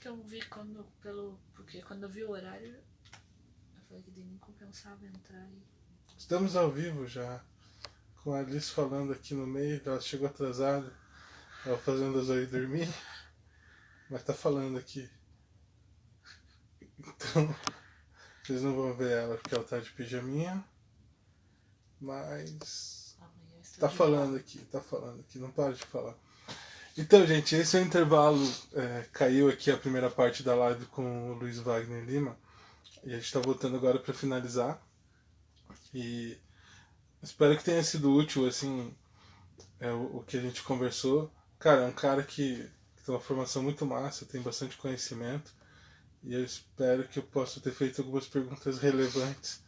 que eu vi porque quando eu vi o horário, eu falei que nem compensava entrar e. Estamos ao vivo já, com a Alice falando aqui no meio, ela chegou atrasada, ela fazendo a Zoe dormir, mas tá falando aqui. Então, vocês não vão ver ela porque ela tá de pijaminha, mas tá falando aqui, não para de falar. Então, gente, esse é o intervalo. Caiu aqui a primeira parte da live com o Luiz Wagner Lima. E a gente está voltando agora para finalizar. E espero que tenha sido útil, assim, o que a gente conversou. Cara, é um cara que tem uma formação muito massa, tem bastante conhecimento. E eu espero que eu possa ter feito algumas perguntas relevantes.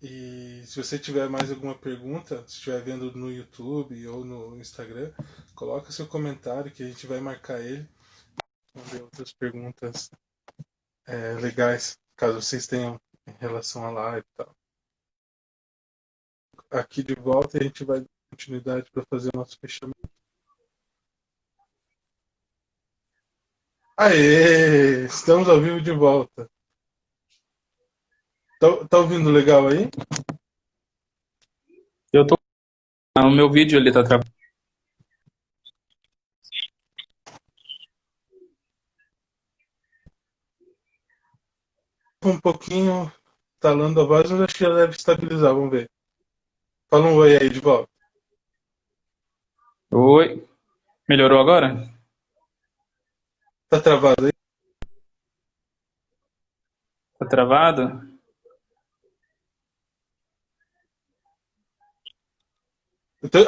E se você tiver mais alguma pergunta, se estiver vendo no YouTube ou no Instagram, coloca seu comentário que a gente vai marcar ele. Vamos ver outras perguntas legais, caso vocês tenham em relação à live e tal. Aqui de volta a gente vai dar continuidade para fazer o nosso fechamento. Aê! Estamos ao vivo de volta. Tá ouvindo legal aí? Eu tô. O meu vídeo ele tá travando. Um pouquinho talando a voz, mas acho que já deve estabilizar, vamos ver. Fala um oi aí de volta. Oi. Melhorou agora? Tá travado aí? Tá travado?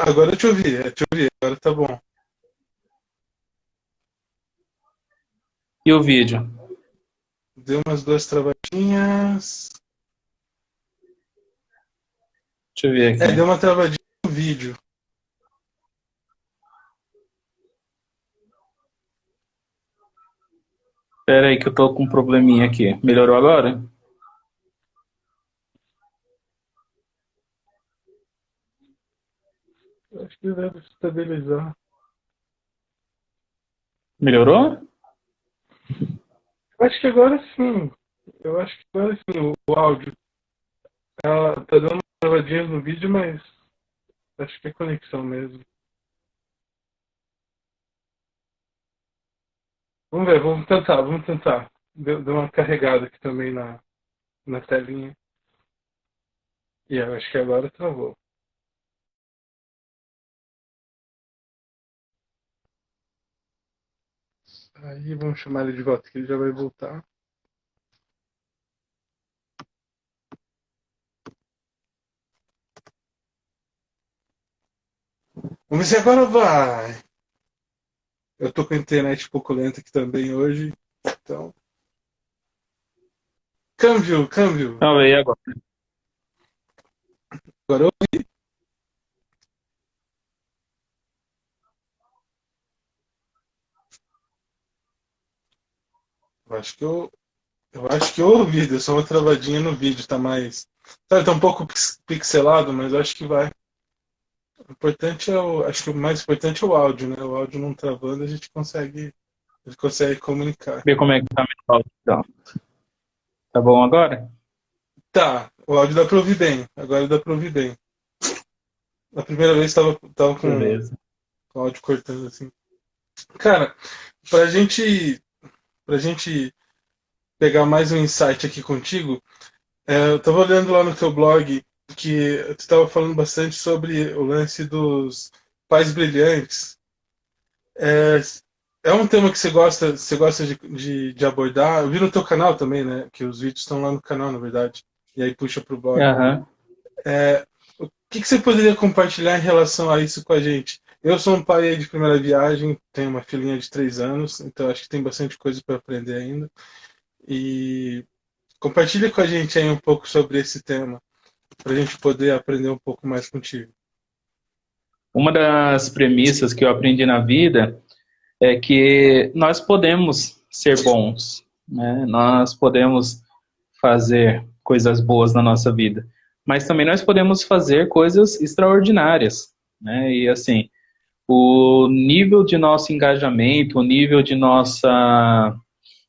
Agora eu te ouvi, agora tá bom. E o vídeo? Deu umas duas travadinhas. Deixa eu ver aqui. Deu uma travadinha no vídeo. Pera aí que eu tô com um probleminha aqui. Melhorou agora? Acho que deve estabilizar. Melhorou? Acho que agora sim. Eu acho que agora sim, o áudio. Ela tá dando uma travadinha no vídeo, mas acho que é conexão mesmo. Vamos ver, vamos tentar. Deu uma carregada aqui também na telinha. E eu acho que agora travou. Aí vamos chamar ele de volta, que ele já vai voltar. Vamos ver se agora vai. Eu tô com a internet um pouco lenta aqui também hoje. Então. Câmbio. Não, aí agora. Agora eu acho que eu acho que eu ouvi, deu só uma travadinha no vídeo, tá mais. Tá um pouco pixelado, mas eu acho que vai. O importante acho que o mais importante é o áudio, né? O áudio não travando, a gente consegue comunicar. Ver como é que tá meu áudio, então. Tá bom agora? Tá, o áudio dá pra ouvir bem. Agora dá pra ouvir bem. Na primeira vez tava Beleza. com o áudio cortando assim. Cara, pra gente, pra gente pegar mais um insight aqui contigo, eu tava olhando lá no teu blog que tu estava falando bastante sobre o lance dos pais brilhantes. É, é um tema que você gosta de abordar. Eu vi no teu canal também, né? Que os vídeos estão lá no canal, na verdade. E aí puxa pro blog. Aham. O que você poderia compartilhar em relação a isso com a gente? Eu sou um pai aí de primeira viagem, tenho uma filhinha de 3 anos, então acho que tem bastante coisa para aprender ainda. E compartilha com a gente aí um pouco sobre esse tema, para a gente poder aprender um pouco mais contigo. Uma das premissas que eu aprendi na vida é que nós podemos ser bons, né? Nós podemos fazer coisas boas na nossa vida, mas também nós podemos fazer coisas extraordinárias, né? E assim, o nível de nosso engajamento, o nível de nossa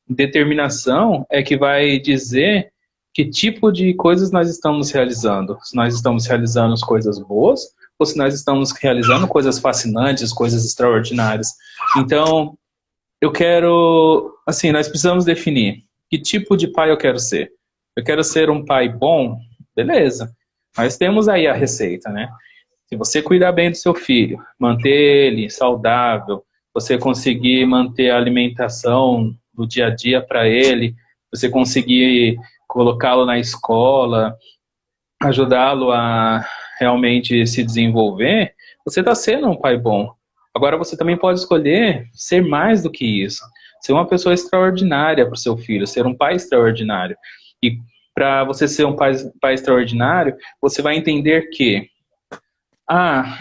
determinação é que vai dizer que tipo de coisas nós estamos realizando. Se nós estamos realizando coisas boas ou se nós estamos realizando coisas fascinantes, coisas extraordinárias. Então, eu quero, assim, nós precisamos definir que tipo de pai eu quero ser. Eu quero ser um pai bom, beleza. Nós temos aí a receita, né? Se você cuidar bem do seu filho, manter ele saudável, você conseguir manter a alimentação do dia a dia para ele, você conseguir colocá-lo na escola, ajudá-lo a realmente se desenvolver, você está sendo um pai bom. Agora você também pode escolher ser mais do que isso, ser uma pessoa extraordinária para o seu filho, ser um pai extraordinário. E para você ser um pai extraordinário, você vai entender que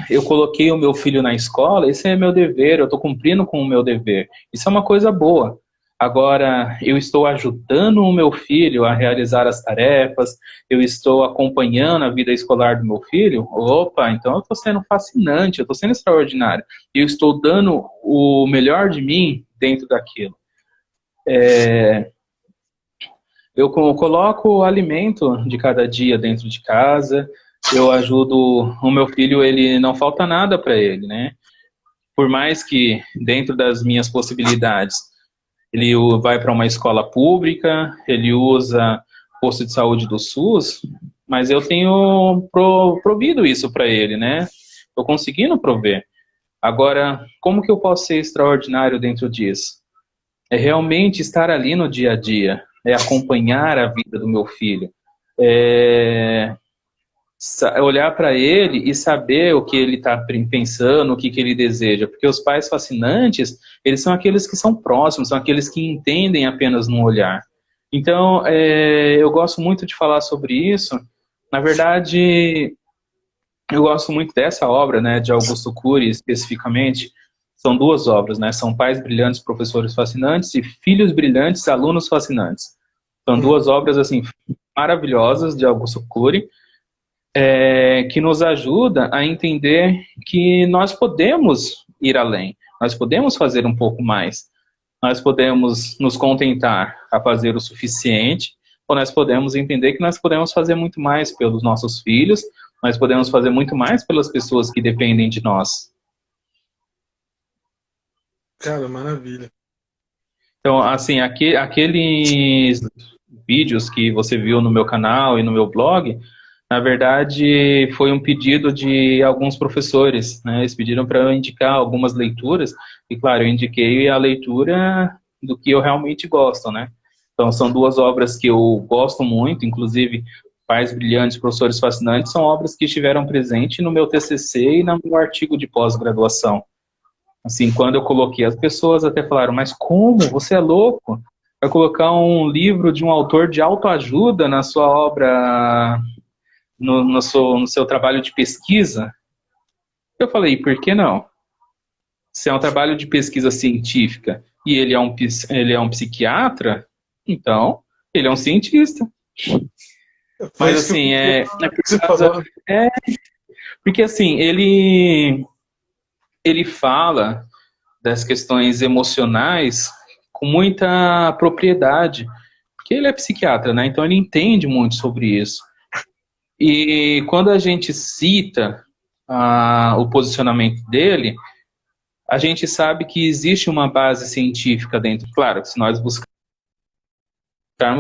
eu coloquei o meu filho na escola, esse é meu dever, eu estou cumprindo com o meu dever. Isso é uma coisa boa. Agora, eu estou ajudando o meu filho a realizar as tarefas, eu estou acompanhando a vida escolar do meu filho. Opa, então eu estou sendo fascinante, eu estou sendo extraordinário. Eu estou dando o melhor de mim dentro daquilo. Eu coloco o alimento de cada dia dentro de casa, eu ajudo o meu filho, ele não falta nada para ele, né? Por mais que dentro das minhas possibilidades, ele vai para uma escola pública, ele usa posto de saúde do SUS, mas eu tenho provido isso para ele, né? Estou conseguindo prover. Agora, como que eu posso ser extraordinário dentro disso? É realmente estar ali no dia a dia, é acompanhar a vida do meu filho, é olhar para ele e saber o que ele está pensando, o que ele deseja, porque os pais fascinantes, eles são aqueles que são próximos, são aqueles que entendem apenas no olhar. Então, eu gosto muito de falar sobre isso. Na verdade, eu gosto muito dessa obra, né, de Augusto Cury, especificamente. São duas obras, né? São Pais Brilhantes, Professores Fascinantes e Filhos Brilhantes, Alunos Fascinantes. São duas obras, assim, maravilhosas de Augusto Cury, que nos ajuda a entender que nós podemos ir além, nós podemos fazer um pouco mais, nós podemos nos contentar a fazer o suficiente, ou nós podemos entender que nós podemos fazer muito mais pelos nossos filhos, nós podemos fazer muito mais pelas pessoas que dependem de nós. Cara, maravilha. Então, assim, aqueles vídeos que você viu no meu canal e no meu blog, na verdade, foi um pedido de alguns professores, né? Eles pediram para eu indicar algumas leituras, e claro, eu indiquei a leitura do que eu realmente gosto, né? Então, são duas obras que eu gosto muito, inclusive Pais Brilhantes, Professores Fascinantes, são obras que estiveram presentes no meu TCC e no meu artigo de pós-graduação. Assim, quando eu coloquei, as pessoas até falaram, mas como? Você é louco? Vai colocar um livro de um autor de autoajuda na sua obra, no seu trabalho de pesquisa? Eu falei, por que não? Se é um trabalho de pesquisa científica e ele é um psiquiatra, então ele é um cientista. Mas assim, porque assim, ele fala das questões emocionais com muita propriedade, porque ele é psiquiatra, né? Então ele entende muito sobre isso. E quando a gente cita o posicionamento dele, a gente sabe que existe uma base científica dentro. Claro, se nós buscarmos,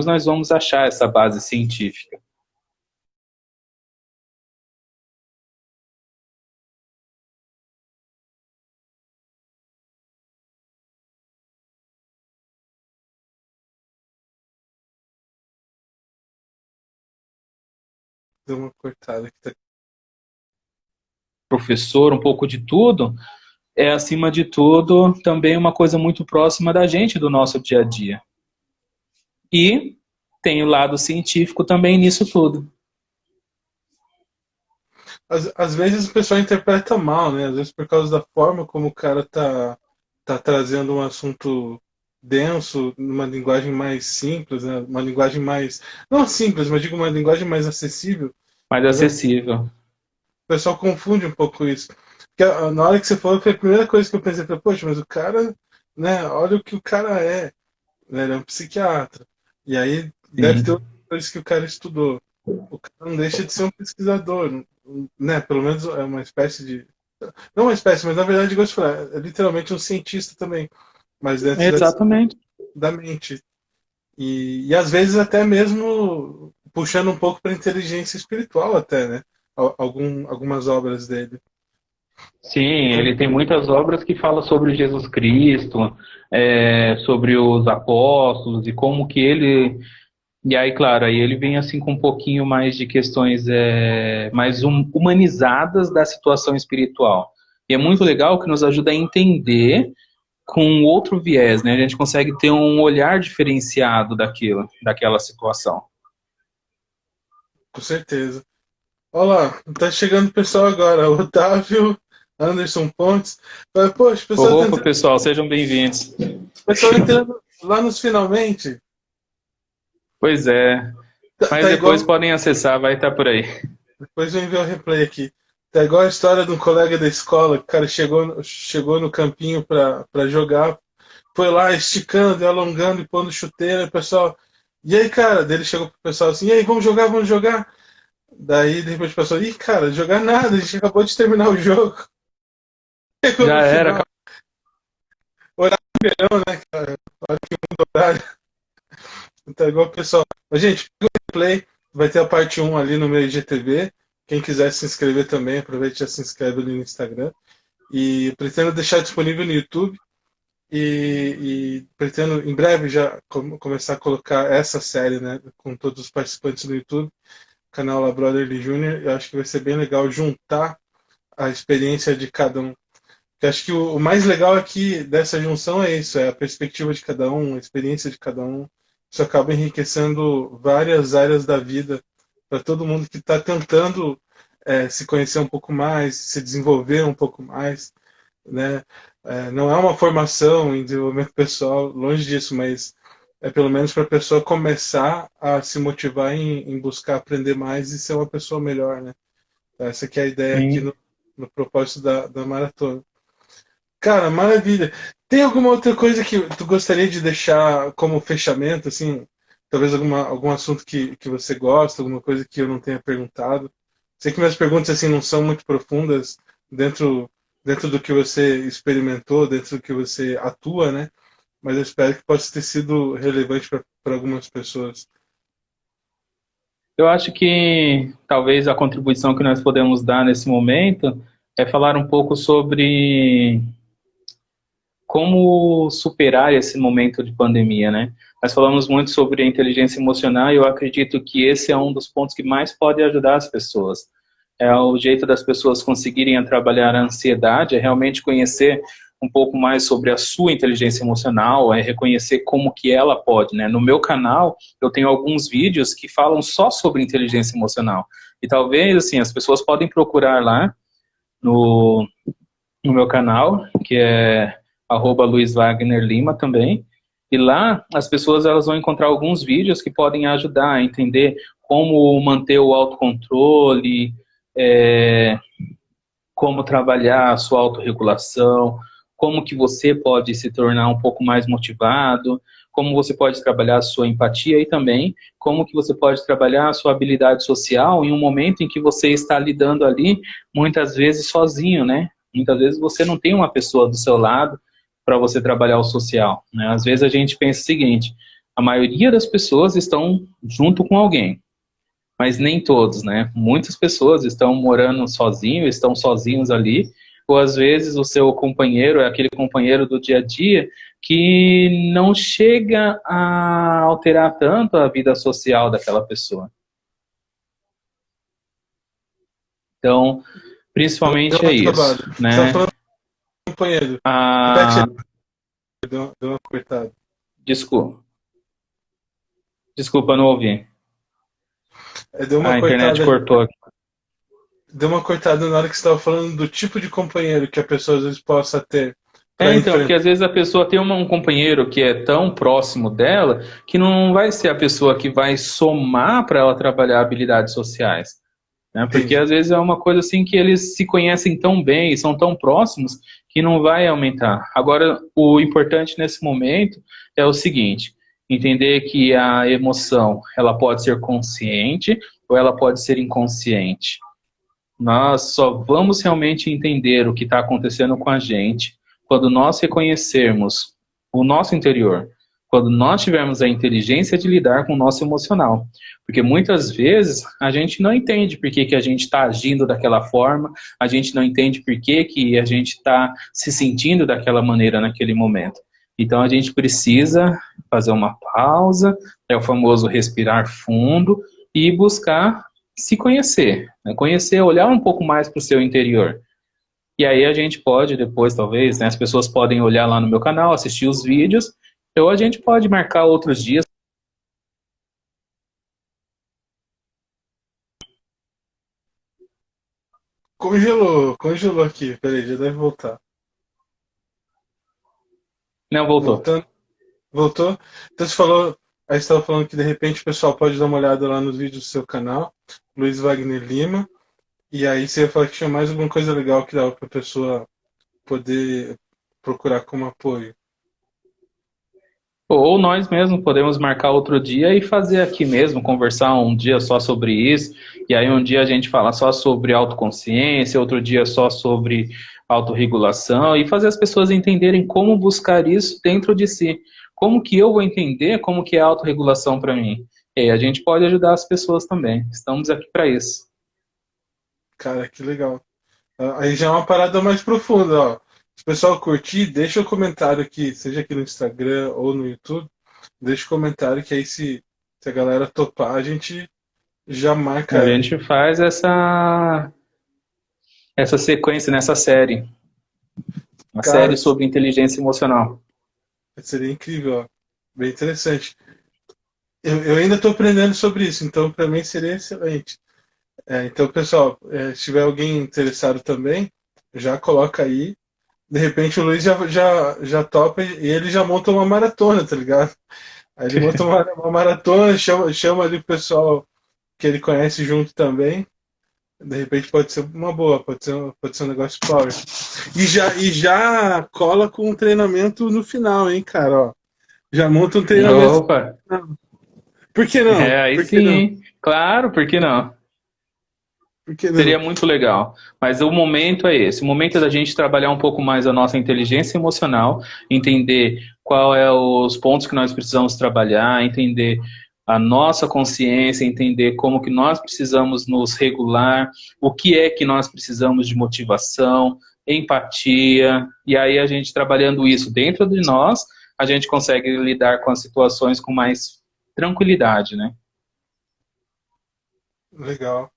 nós vamos achar essa base científica. Deu uma cortada aqui. Professor, um pouco de tudo, é, acima de tudo, também uma coisa muito próxima da gente, do nosso dia a dia. E tem o lado científico também nisso tudo. Às vezes o pessoal interpreta mal, né? Às vezes por causa da forma como o cara tá trazendo um assunto denso, numa linguagem mais simples, né? Uma linguagem mais... Não simples, mas digo uma linguagem mais acessível. Mais acessível. O pessoal confunde um pouco isso. Porque na hora que você falou, foi a primeira coisa que eu pensei, falei, poxa, mas o cara, né, olha o que o cara é, né, ele é um psiquiatra. E aí deve ter Sim. outras coisas que o cara estudou. O cara não deixa de ser um pesquisador, né? Pelo menos é uma espécie de. Não uma espécie, mas na verdade, eu gosto de falar, é literalmente um cientista também, mas dentro Exatamente. da mente. E às vezes até mesmo puxando um pouco para inteligência espiritual até, né? Algumas obras dele. Sim, ele tem muitas obras que falam sobre Jesus Cristo, sobre os apóstolos e como que ele. E aí, claro, aí ele vem assim com um pouquinho mais de questões mais humanizadas da situação espiritual. E é muito legal que nos ajuda a entender com outro viés, né? A gente consegue ter um olhar diferenciado daquela situação. Com certeza. Olha lá, tá chegando o pessoal agora. O Otávio, Anderson Pontes. Poxa, o pessoal tá Opa, entrando, pessoal, sejam bem-vindos. o pessoal entrando lá nos finalmente. Pois é, mas Tá depois igual. podem acessar, vai estar por aí. Depois eu envio o replay aqui. Tá igual a história de um colega da escola, que o cara chegou no campinho pra jogar, foi lá esticando e alongando e pondo chuteira, e o pessoal. E aí, cara? Daí ele chegou pro pessoal assim, e aí, vamos jogar, vamos jogar. Daí, de repente, o pessoal, ih, cara, jogar nada, a gente acabou de terminar o jogo. Chegou Já no era. final, horário verão, né, cara? Hora que muda o horário. Tá igual o pessoal. Mas, gente, pega o replay, vai ter a parte 1 ali no meu IGTV. Quem quiser se inscrever também, aproveite e já se inscreve ali no Instagram. E pretendo deixar disponível no YouTube. E pretendo em breve já começar a colocar essa série, né, com todos os participantes no YouTube, canal La Brotherly Jr. Eu acho que vai ser bem legal juntar a experiência de cada um. Eu acho que o mais legal aqui dessa junção é isso, é a perspectiva de cada um, a experiência de cada um. Isso acaba enriquecendo várias áreas da vida para todo mundo que está tentando se conhecer um pouco mais, se desenvolver um pouco mais, né? Não é uma formação em desenvolvimento pessoal, longe disso, mas é pelo menos para a pessoa começar a se motivar em buscar aprender mais e ser uma pessoa melhor, né? Essa que é a ideia aqui Sim. no propósito da maratona. Cara, maravilha. Tem alguma outra coisa que tu gostaria de deixar como fechamento, assim? Talvez algum assunto que você gosta, alguma coisa que eu não tenha perguntado? Sei que minhas perguntas assim não são muito profundas dentro, dentro do que você experimentou, dentro do que você atua, né? Mas eu espero que possa ter sido relevante para algumas pessoas. Eu acho que talvez a contribuição que nós podemos dar nesse momento é falar um pouco sobre como superar esse momento de pandemia, né? Nós falamos muito sobre a inteligência emocional e eu acredito que esse é um dos pontos que mais pode ajudar as pessoas. É o jeito das pessoas conseguirem trabalhar a ansiedade, é realmente conhecer um pouco mais sobre a sua inteligência emocional, é reconhecer como que ela pode, né? No meu canal, eu tenho alguns vídeos que falam só sobre inteligência emocional. E talvez, assim, as pessoas podem procurar lá no, no meu canal, que é @LuizWagnerLima também. E lá as pessoas elas vão encontrar alguns vídeos que podem ajudar a entender como manter o autocontrole, é, como trabalhar a sua autorregulação, como que você pode se tornar um pouco mais motivado, como você pode trabalhar a sua empatia e também como que você pode trabalhar a sua habilidade social em um momento em que você está lidando ali, muitas vezes sozinho, né? Muitas vezes você não tem uma pessoa do seu lado para você trabalhar o social, né? Às vezes a gente pensa o seguinte, a maioria das pessoas estão junto com alguém, mas nem todos, né? Muitas pessoas estão morando sozinhos, estão sozinhos ali, ou às vezes o seu companheiro é aquele companheiro do dia a dia que não chega a alterar tanto a vida social daquela pessoa. Então, Deu principalmente é uma isso, travada. Você estava né? falando com o companheiro. Repete Ah, aí, deu uma cortada. desculpa, desculpa, não ouvi. Deu uma A internet cortada ali. cortou aqui. Deu uma cortada na hora que você estava falando do tipo de companheiro que a pessoa às vezes possa ter para Então, porque enfrentar. às vezes a pessoa tem um companheiro que é tão próximo dela que não vai ser a pessoa que vai somar para ela trabalhar habilidades sociais. né? Porque Entendi. às vezes é uma coisa assim que eles se conhecem tão bem e são tão próximos que não vai aumentar. Agora, o importante nesse momento é o seguinte, entender que a emoção, ela pode ser consciente ou ela pode ser inconsciente. Nós só vamos realmente entender o que está acontecendo com a gente quando nós reconhecermos o nosso interior, quando nós tivermos a inteligência de lidar com o nosso emocional. Porque muitas vezes a gente não entende por que, que a gente está agindo daquela forma, a gente não entende por que, que a gente está se sentindo daquela maneira naquele momento. Então a gente precisa fazer uma pausa, é o famoso respirar fundo e buscar se conhecer, né? Conhecer, olhar um pouco mais para o seu interior. E aí a gente pode depois, talvez, né, as pessoas podem olhar lá no meu canal, assistir os vídeos, ou a gente pode marcar outros dias. Congelou aqui. Peraí, já deve voltar. Não, voltou. Voltando, voltou. Então você falou, aí você estava falando que de repente o pessoal pode dar uma olhada lá nos vídeos do seu canal, Luiz Wagner Lima, e aí você ia falar que tinha mais alguma coisa legal que dava para a pessoa poder procurar como apoio. Ou nós mesmos podemos marcar outro dia e fazer aqui mesmo, conversar um dia só sobre isso, e aí um dia a gente fala só sobre autoconsciência, outro dia só sobre autorregulação, e fazer as pessoas entenderem como buscar isso dentro de si. Como que eu vou entender como que é a autorregulação para mim? E aí a gente pode ajudar as pessoas também. Estamos aqui para isso. Cara, que legal. Aí já é uma parada mais profunda, ó. Se o pessoal curtir, deixa o comentário aqui, seja aqui no Instagram ou no YouTube, deixa o comentário que aí se a galera topar, a gente já A marca. gente faz essa sequência nessa série. Uma Cara, série sobre inteligência emocional. seria incrível, ó. Bem interessante. Eu ainda estou aprendendo sobre isso, então para mim seria excelente. Então, pessoal, se tiver alguém interessado também, já coloca aí. De repente o Luiz já topa e ele já monta uma maratona, tá ligado? Aí ele monta uma maratona, chama ali o pessoal que ele conhece junto também. De repente pode ser uma boa, pode ser um negócio power. E já cola com um treinamento no final, hein, cara? Ó, já monta um treinamento. Opa! Por que não? É, aí Por que sim, não? hein? Claro, por que não? Por que não? Seria muito legal. Mas o momento é esse. O momento é da gente trabalhar um pouco mais a nossa inteligência emocional, entender qual é os pontos que nós precisamos trabalhar, entender a nossa consciência, entender como que nós precisamos nos regular, o que é que nós precisamos de motivação, empatia, e aí a gente trabalhando isso dentro de nós, a gente consegue lidar com as situações com mais tranquilidade, né? Legal.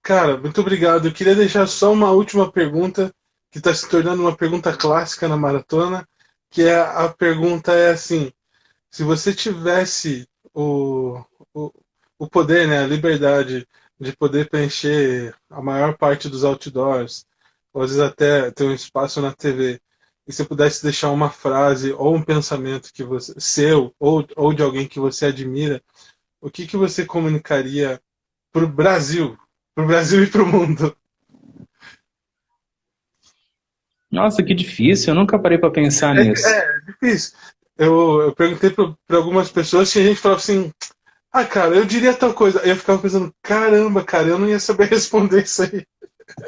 Cara, muito obrigado. Eu queria deixar só uma última pergunta, que está se tornando uma pergunta clássica na maratona, que é a pergunta é assim, se você tivesse o, o poder, né, a liberdade de poder preencher a maior parte dos outdoors, ou às vezes até ter um espaço na TV, e se pudesse deixar uma frase ou um pensamento que você, seu ou de alguém que você admira, o que você comunicaria para o Brasil e para o mundo? Nossa, que difícil, eu nunca parei para pensar nisso. É difícil. Eu perguntei para algumas pessoas e a gente falava assim, ah, cara, eu diria tal coisa. Aí eu ficava pensando, caramba, cara, eu não ia saber responder isso aí.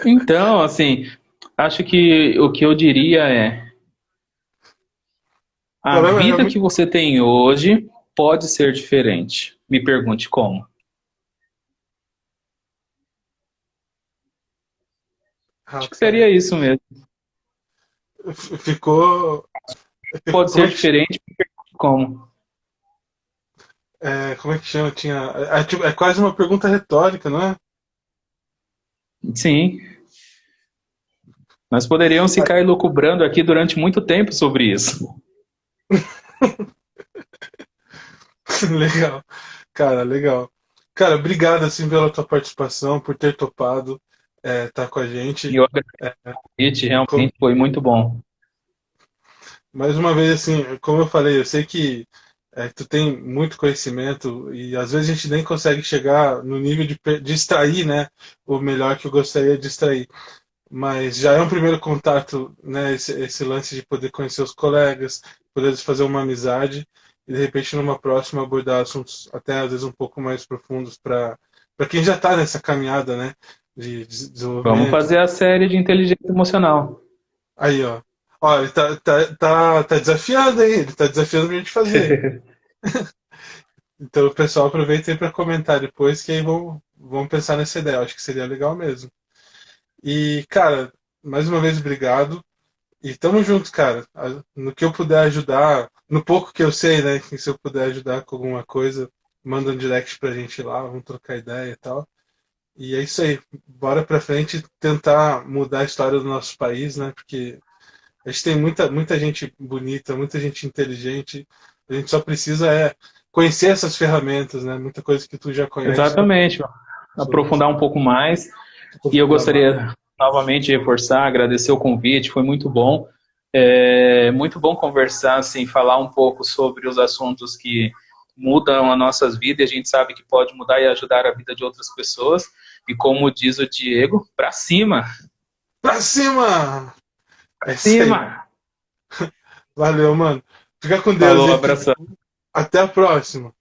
Então, assim, acho que o que eu diria é: a Caramba, é vida muito. que você tem hoje pode ser diferente. Me pergunte como. Acho que Rapaz, seria isso mesmo. ficou. Pode Como ser é que, diferente, me pergunte como. como é que chama? É quase uma pergunta retórica, não é? Sim, nós poderíamos ficar elucubrando aqui durante muito tempo sobre isso. Legal. Cara, legal. Cara, obrigado assim pela tua participação, por ter topado estar com a E gente. eu agradeço o convite, realmente foi muito bom. Mais uma vez, assim, como eu falei, eu sei que Tu tem muito conhecimento e às vezes a gente nem consegue chegar no nível de extrair, né, o melhor que eu gostaria de extrair. Mas já é um primeiro contato, né, esse lance de poder conhecer os colegas, poder fazer uma amizade e de repente numa próxima abordar assuntos até às vezes um pouco mais profundos para quem já está nessa caminhada, né, de Vamos desenvolvimento. fazer a série de inteligência emocional. Aí, ó. Ó, ele tá desafiando, hein? Ele tá desafiando pra gente fazer. Então o pessoal aproveita aí para comentar depois, que aí vamos pensar nessa ideia. Eu acho que seria legal mesmo. E, cara, mais uma vez, obrigado. E tamo junto, cara. No que eu puder ajudar, no pouco que eu sei, né? Que se eu puder ajudar com alguma coisa, manda um direct pra gente lá, vamos trocar ideia e tal. E é isso aí. Bora pra frente tentar mudar a história do nosso país, né? Porque a gente tem muita gente bonita, muita gente inteligente. A gente só precisa conhecer essas ferramentas, né? Muita coisa que tu já conhece Exatamente. sobre Aprofundar um pouco mais. E eu aprofundar mais. gostaria novamente de reforçar, agradecer o convite, foi muito bom. Muito bom conversar, assim, falar um pouco sobre os assuntos que mudam as nossas vidas e a gente sabe que pode mudar e ajudar a vida de outras pessoas. E como diz o Diego, pra cima! Pra cima! É isso aí. Cima! Valeu, mano. Fica com Deus Falou, aí. abração. Até a próxima.